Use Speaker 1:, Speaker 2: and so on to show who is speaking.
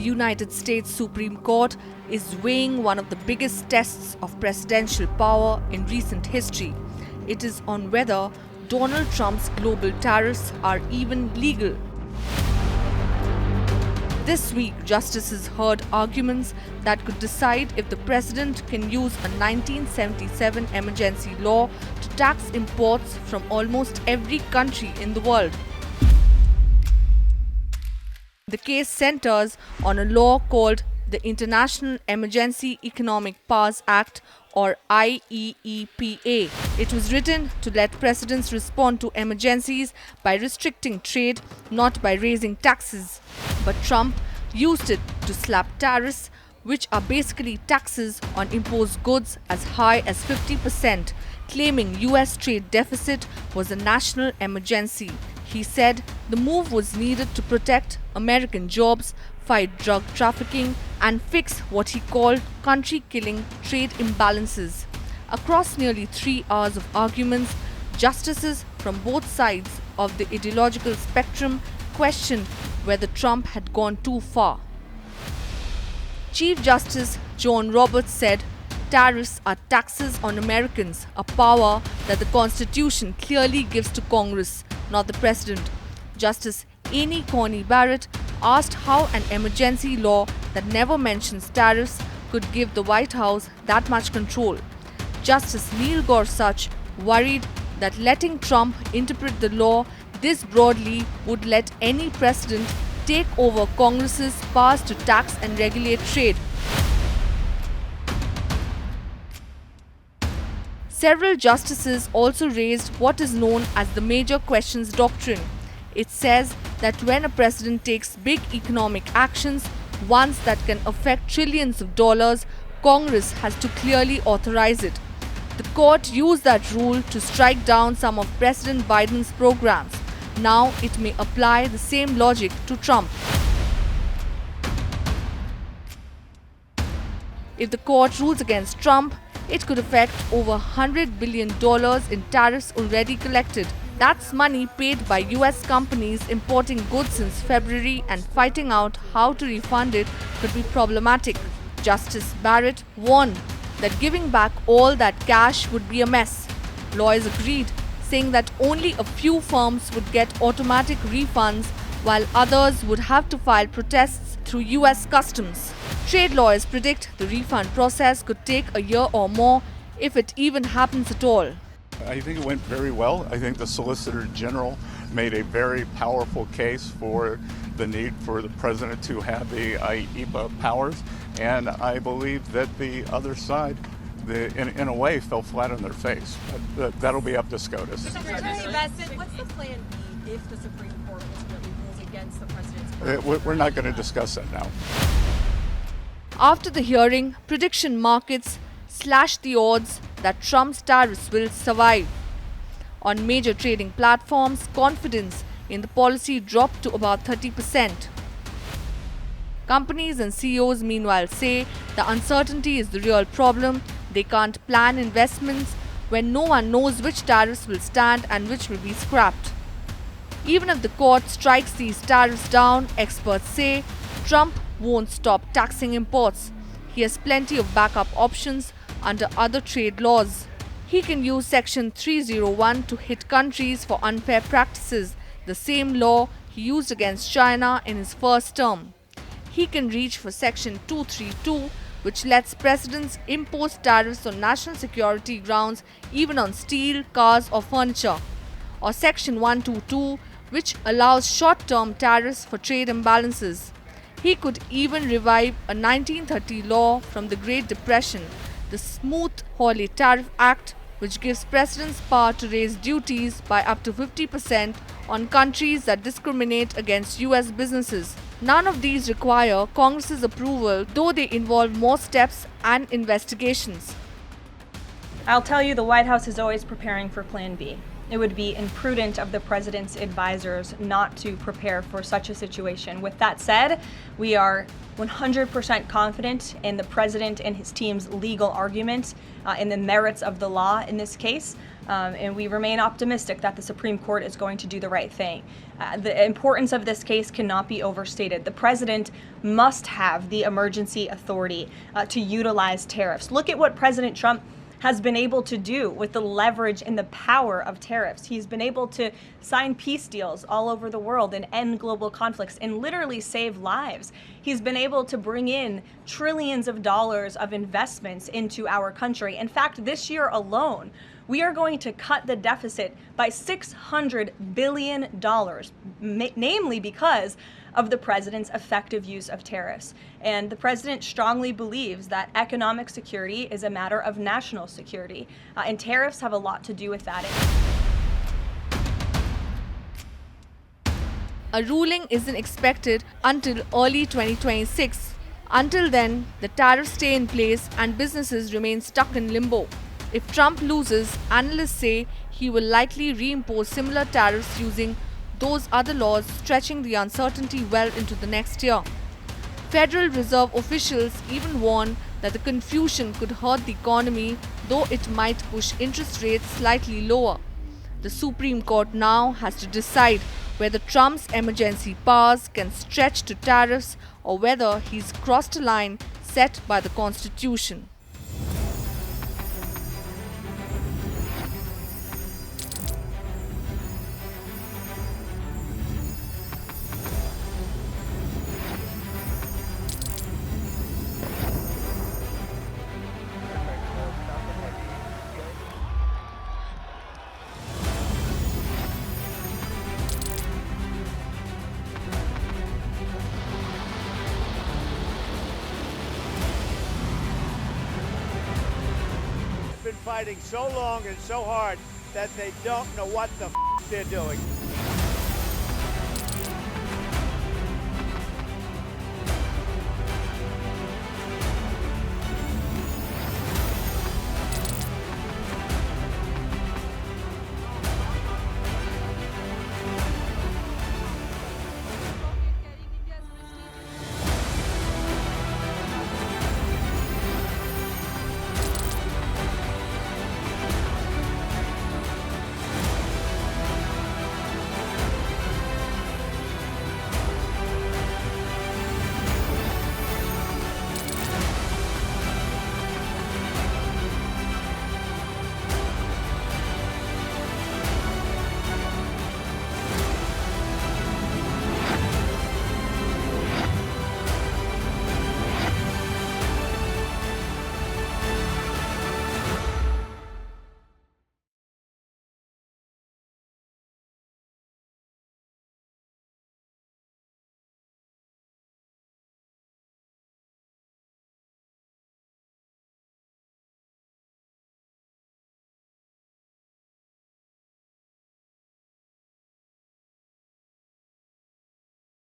Speaker 1: United States Supreme Court is weighing one of the biggest tests of presidential power in recent history. It is on whether Donald Trump's global tariffs are even legal. This week, justices heard arguments that could decide if the president can use a 1977 emergency law to tax imports from almost every country in the world. The case centers on a law called the International Emergency Economic Powers Act, or IEEPA. It was written to let presidents respond to emergencies by restricting trade, not by raising taxes. But Trump used it to slap tariffs, which are basically taxes on imposed goods as high as 50%, claiming US trade deficit was a national emergency. He said the move was needed to protect American jobs, fight drug trafficking, and fix what he called country-killing trade imbalances. Across nearly 3 hours of arguments, justices from both sides of the ideological spectrum questioned whether Trump had gone too far. Chief Justice John Roberts said, "Tariffs are taxes on Americans, a power that the Constitution clearly gives to Congress, not the President." Justice Amy Coney Barrett asked how an emergency law that never mentions tariffs could give the White House that much control. Justice Neil Gorsuch worried that letting Trump interpret the law this broadly would let any president take over Congress's powers to tax and regulate trade. Several justices also raised what is known as the major questions doctrine. It says that when a president takes big economic actions, ones that can affect trillions of dollars, Congress has to clearly authorize it. The court used that rule to strike down some of President Biden's programs. Now it may apply the same logic to Trump. If the court rules against Trump, it could affect over $100 billion in tariffs already collected. That's money paid by US companies importing goods since February, and fighting out how to refund it could be problematic. Justice Barrett warned that giving back all that cash would be a mess. Lawyers agreed, saying that only a few firms would get automatic refunds while others would have to file protests through US Customs. Trade lawyers predict the refund process could take a year or more, if it even happens at all.
Speaker 2: I think it went very well. I think the Solicitor General made a very powerful case for the need for the President to have the IEEPA powers, and I believe that the other side, in a way, fell flat on their face. But that'll be up to SCOTUS.
Speaker 3: Secretary Bessent, what's the plan B if the Supreme Court ultimately rules against the President's?
Speaker 2: We're not going to discuss that now.
Speaker 1: After the hearing, prediction markets slashed the odds that Trump's tariffs will survive. On major trading platforms, confidence in the policy dropped to about 30%. Companies and CEOs meanwhile say the uncertainty is the real problem. They can't plan investments when no one knows which tariffs will stand and which will be scrapped. Even if the court strikes these tariffs down, experts say Trump won't stop taxing imports. He has plenty of backup options under other trade laws. He can use Section 301 to hit countries for unfair practices, the same law he used against China in his first term. He can reach for Section 232, which lets presidents impose tariffs on national security grounds, even on steel, cars, or furniture. Or Section 122, which allows short-term tariffs for trade imbalances. He could even revive a 1930 law from the Great Depression, the Smoot-Hawley Tariff Act, which gives presidents power to raise duties by up to 50% on countries that discriminate against US businesses. None of these require Congress's approval, though they involve more steps and investigations.
Speaker 3: I'll tell you, the White House is always preparing for Plan B.
Speaker 4: it would be imprudent of the president's advisors not to prepare for such a situation. With that said, we are 100% confident in the president and his team's legal argument in the merits of the law in this case, and we remain optimistic that the Supreme Court is going to do the right thing. The importance of this case cannot be overstated. The president must have the emergency authority to utilize tariffs. Look at what President Trump has been able to do with the leverage and the power of tariffs. He's been able to sign peace deals all over the world and end global conflicts and literally save lives. He's been able to bring in trillions of dollars of investments into our country. In fact, this year alone, we are going to cut the deficit by $600 billion, namely because of the president's effective use of tariffs. And the president strongly believes that economic security is a matter of national security, and tariffs have a lot to do with that.
Speaker 1: A ruling isn't expected until early 2026. Until then, the tariffs stay in place and businesses remain stuck in limbo. If Trump loses, analysts say he will likely reimpose similar tariffs using those other laws, stretching the uncertainty well into the next year. Federal Reserve officials even warn that the confusion could hurt the economy, though it might push interest rates slightly lower. The Supreme Court now has to decide whether Trump's emergency powers can stretch to tariffs or whether he's crossed a line set by the Constitution.
Speaker 5: Been fighting so long and so hard that they don't know what the they're doing.